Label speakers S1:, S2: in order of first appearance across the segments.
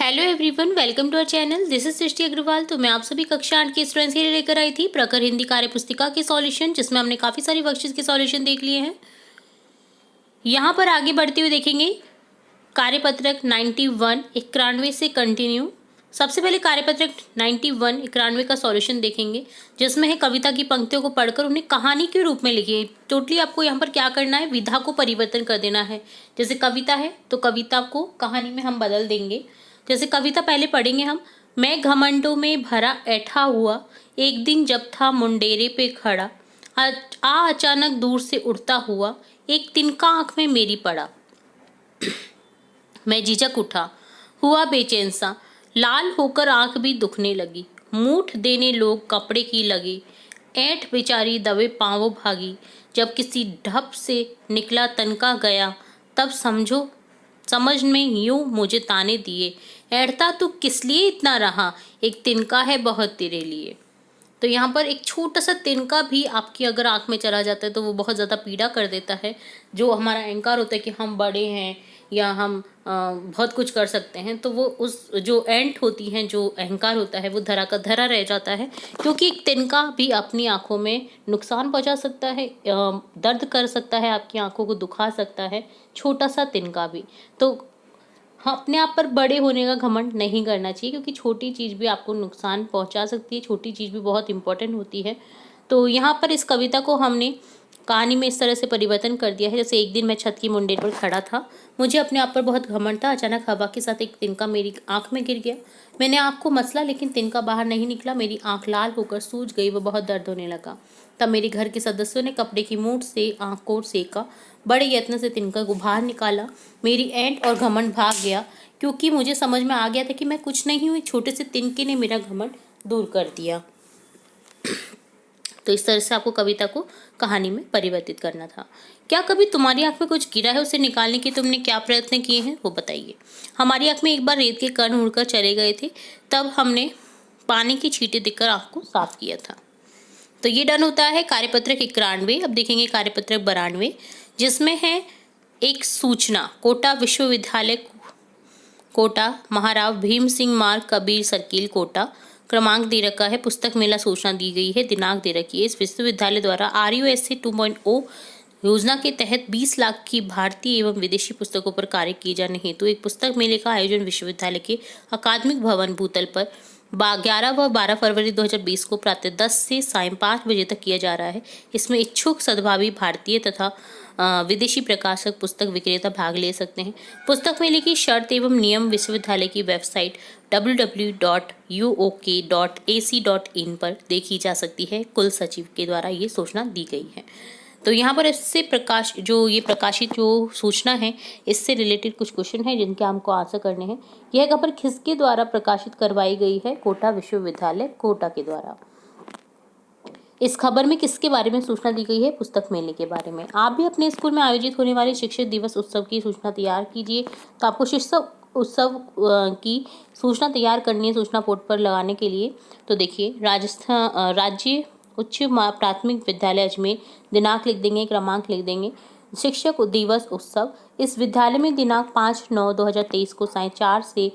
S1: Hello everyone, welcome to our channel. This is Srishti Agarwal. तो मैं आप सभी कक्षा 8 के स्टूडेंट्स के लिए लेकर आई थी प्रखर हिंदी कार्य पुस्तिका के सॉल्यूशन, जिसमें हमने काफ़ी सारी वर्कशीट्स के सॉल्यूशन देख लिए हैं। यहाँ पर आगे बढ़ते हुए देखेंगे कार्यपत्रक 91 91 से कंटिन्यू। सबसे पहले कार्यपत्रक 91 91 का सॉल्यूशन देखेंगे, जिसमें है कविता की पंक्तियों को पढ़कर उन्हें कहानी के रूप में लिखिए। टोटली आपको यहाँ पर क्या करना है, विधा को परिवर्तन कर देना है। जैसे कविता है तो कविता को कहानी में हम बदल देंगे। जैसे कविता पहले पढ़ेंगे हम। मैं घमंडों में भरा ऐठा हुआ, एक दिन जब था मुंडेरे पे खड़ा, अचानक दूर से उड़ता हुआ, एक तिनका आंख में मेरी पड़ा। मैं झिझक उठा, हुआ बेचैन सा, लाल होकर आंख भी दुखने लगी। मूठ देने लोग कपड़े की लगे, ऐंठ बेचारी दबे पांवों भागी। जब किसी ढप से निकला तनका गया, तब समझ में यूं मुझे ताने दिए, ऐठता तू किस लिए इतना रहा, एक तिनका है बहुत तेरे लिए। तो यहाँ पर एक छोटा सा तिनका भी आपकी अगर आंख में चला जाता है तो वो बहुत ज़्यादा पीड़ा कर देता है। जो हमारा अहंकार होता है कि हम बड़े हैं या हम बहुत कुछ कर सकते हैं, तो वो उस जो एंट होती हैं, जो अहंकार होता है, वो धरा का धरा रह जाता है। क्योंकि एक तिनका भी अपनी आंखों में नुकसान पहुंचा सकता है, दर्द कर सकता है, आपकी आंखों को दुखा सकता है, छोटा सा तिनका भी। तो हाँ, अपने आप पर बड़े होने का घमंड नहीं करना चाहिए, क्योंकि छोटी चीज़ भी आपको नुकसान पहुंचा सकती है, छोटी चीज़ भी बहुत इंपॉर्टेंट होती है। तो यहाँ पर इस कविता को हमने कहानी में इस तरह से परिवर्तन कर दिया है। जैसे एक दिन मैं छत की मुंडेर पर खड़ा था, मुझे अपने आप पर बहुत घमंड था, अचानक हवा के साथ एक तिनका मेरी आंख में गिर गया। मैंने आंख को मसला, लेकिन तिनका बाहर नहीं निकला। मेरी आंख लाल होकर सूज गई, वो बहुत दर्द होने लगा। तब मेरे घर के सदस्यों ने कपड़े की मूठ से आंख को सेका, बड़े यत्न से तिनका को बाहर निकाला। मेरी ऐंठ और घमंड भाग गया, क्योंकि मुझे समझ में आ गया था कि मैं कुछ नहीं हूँ, एक छोटे से तिनके ने मेरा घमंड दूर कर दिया। तो इस तरह से आपको कविता को कहानी में परिवर्तित करना था। क्या कभी तुम्हारी आंख में कुछ गिरा है, उसे निकालने के तुमने क्या प्रयत्न किए हैं, वो बताइए। हमारी आंख में एक बार रेत के कण उड़कर चले गए थे, तब हमने पानी की छींटे देकर आंख को साफ किया था। तो ये डन होता है कार्यपत्रक 91। अब देखेंगे कार्यपत्रक 92, जिसमें है एक सूचना। कोटा विश्वविद्यालय कोटा, महाराव भीम सिंह मार्ग, कबीर सर्किल, कोटा। क्रमांक दे रखा है, पुस्तक मेला सूचना दी गई है, दिनांक दे रखी है। इस विश्वविद्यालय द्वारा RUSA 2.0 योजना के तहत 20 लाख की भारतीय एवं विदेशी पुस्तकों पर कार्य किए जाने हेतु एक पुस्तक मेले का आयोजन विश्वविद्यालय के अकादमिक भवन भूतल पर 11 व 12 फरवरी 2020 को प्रातः 10 से सायं 5 बजे तक किया जा रहा है। इसमें इच्छुक सद्भावी भारतीय तथा विदेशी प्रकाशक, पुस्तक विक्रेता भाग ले सकते हैं। पुस्तक मेले की शर्त एवं नियम विश्वविद्यालय की वेबसाइट www.uok.ac.in पर देखी जा सकती है। कुल सचिव के द्वारा ये सूचना दी गई है। तो यहाँ पर इससे प्रकाशित जो सूचना है, इससे रिलेटेड कुछ क्वेश्चन है जिनके हमको आंसर करने हैं। यह खबर किसके द्वारा प्रकाशित करवाई गई है? कोटा विश्वविद्यालय कोटा के द्वारा। इस खबर में किसके बारे में सूचना दी गई है? पुस्तक मेले के बारे में। आप भी अपने स्कूल में आयोजित होने वाले शिक्षक दिवस उत्सव की सूचना तैयार कीजिए। तो आपको शिक्षक उत्सव की सूचना तैयार करनी है सूचना बोर्ड पर लगाने के लिए। तो देखिए, राज्य उच्च प्राथमिक विद्यालय अजमेर, दिनांक लिख देंगे, क्रमांक लिख देंगे। शिक्षक दिवस उत्सव, इस विद्यालय में दिनांक 5/9/2023 को सायं 4 से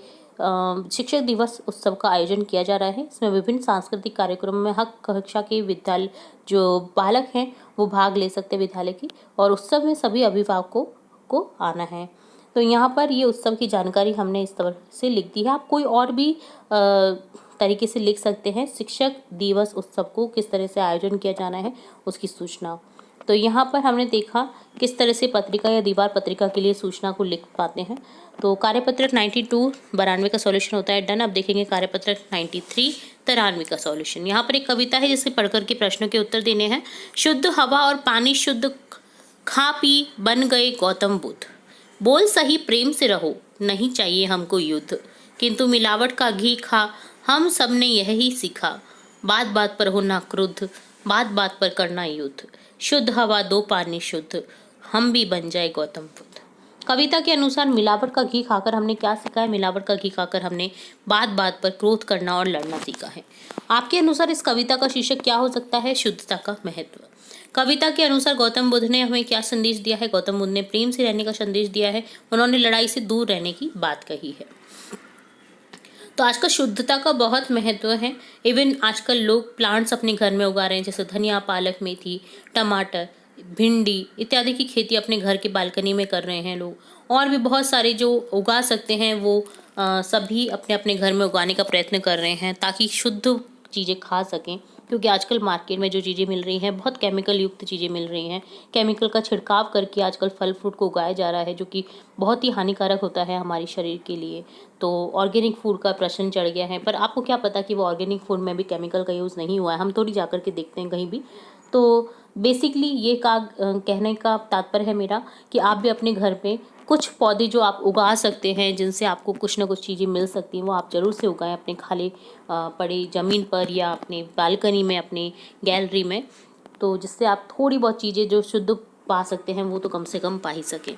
S1: शिक्षक दिवस उत्सव का आयोजन किया जा रहा है। इसमें विभिन्न सांस्कृतिक कार्यक्रमों में हर कक्षा के विद्यालय जो बालक हैं वो भाग ले सकते हैं विद्यालय की, और उत्सव में सभी अभिभावकों को आना है। तो यहाँ पर ये उत्सव की जानकारी हमने इस तरह से लिख दी है। आप कोई और भी तरीके से लिख सकते हैं। शिक्षक दिवस उत्सव को किस तरह से आयोजन किया जाना है उसकी सूचना। तो यहाँ पर हमने देखा किस तरह से पत्रिका या दीवार पत्रिका के लिए सूचना को लिख पाते हैं। तो कार्यपत्रक 92 92 का सॉल्यूशन होता है डन। अब देखेंगे कार्यपत्रक 93 93 का सॉल्यूशन। यहाँ पर एक कविता है जिसे पढ़कर के प्रश्नों के उत्तर देने हैं। शुद्ध हवा और पानी शुद्ध खा पी बन गए गौतम बुद्ध। बोल सही प्रेम से रहो, नहीं चाहिए हमको युद्ध, किंतु मिलावट का घी खा हम सब ने यही सीखा। बात बात पर होना क्रुद्ध, बात बात पर करना युद्ध। शुद्ध हवा दो पानी शुद्ध, हम भी बन जाए गौतम बुद्ध। कविता के अनुसार मिलावट का घी खाकर हमने क्या सीखा है? मिलावट का घी खाकर हमने बात बात पर क्रोध करना और लड़ना सीखा है। आपके अनुसार इस कविता का शीर्षक क्या हो सकता है? शुद्धता का महत्व। कविता के अनुसार गौतम बुद्ध ने हमें क्या संदेश दिया है? गौतम बुद्ध ने प्रेम से रहने का संदेश दिया है। उन्होंने लड़ाई से दूर रहने की बात कही है। तो आजकल शुद्धता का बहुत महत्व है। इवन आजकल लोग प्लांट्स अपने घर में उगा रहे हैं, जैसे धनिया, पालक, मेथी, टमाटर, भिंडी इत्यादि की खेती अपने घर की बालकनी में कर रहे हैं लोग। और भी बहुत सारे जो उगा सकते हैं वो सभी अपने अपने घर में उगाने का प्रयत्न कर रहे हैं ताकि शुद्ध चीज़ें खा सकें। क्योंकि आजकल मार्केट में जो चीज़ें मिल रही हैं बहुत केमिकल युक्त चीज़ें मिल रही हैं। केमिकल का छिड़काव करके आजकल फल फ्रूट को उगाया जा रहा है, जो कि बहुत ही हानिकारक होता है हमारे शरीर के लिए। तो ऑर्गेनिक फूड का प्रचलन चढ़ गया है, पर आपको क्या पता कि वो ऑर्गेनिक फूड में भी केमिकल का यूज़ नहीं हुआ है, हम थोड़ी जाकर के देखते हैं कहीं भी। तो बेसिकली ये कहने का तात्पर्य है मेरा कि आप भी अपने घर पे कुछ पौधे जो आप उगा सकते हैं, जिनसे आपको कुछ ना कुछ चीज़ें मिल सकती हैं, वो आप ज़रूर से उगाएं अपने खाली पड़े ज़मीन पर या अपने बालकनी में, अपनी गैलरी में। तो जिससे आप थोड़ी बहुत चीज़ें जो शुद्ध पा सकते हैं वो तो कम से कम पा ही सकें।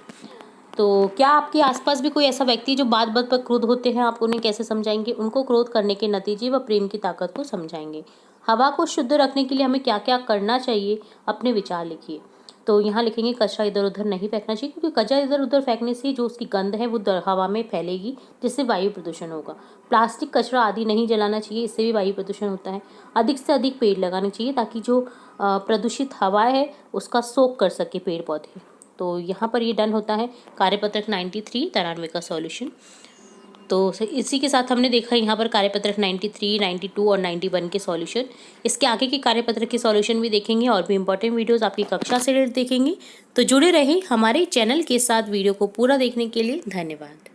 S1: तो क्या आपके आसपास भी कोई ऐसा व्यक्ति जो बात बात पर क्रोध होते हैं, आप उन्हें कैसे समझाएंगे? उनको क्रोध करने के नतीजे व प्रेम की ताकत को समझाएंगे। हवा को शुद्ध रखने के लिए हमें क्या क्या करना चाहिए, अपने विचार लिखिए। तो यहाँ लिखेंगे कचरा इधर उधर नहीं फेंकना चाहिए, क्योंकि कचरा इधर उधर फेंकने से जो उसकी गंध है वो हवा में फैलेगी, जिससे वायु प्रदूषण होगा। प्लास्टिक कचरा आदि नहीं जलाना चाहिए, इससे भी वायु प्रदूषण होता है। अधिक से अधिक पेड़ लगाने चाहिए ताकि जो प्रदूषित हवा है उसका सोख कर सके पेड़ पौधे। तो यहाँ पर ये डन होता है कार्यपत्रक 93 93 का सॉल्यूशन। तो इसी के साथ हमने देखा यहाँ पर कार्यपत्रक 93, 92 और 91 के सॉल्यूशन। इसके आगे के कार्यपत्रक के सॉल्यूशन भी देखेंगे और भी इंपॉर्टेंट वीडियोस आपकी कक्षा से रिलेटेड देखेंगे। तो जुड़े रहें हमारे चैनल के साथ। वीडियो को पूरा देखने के लिए धन्यवाद।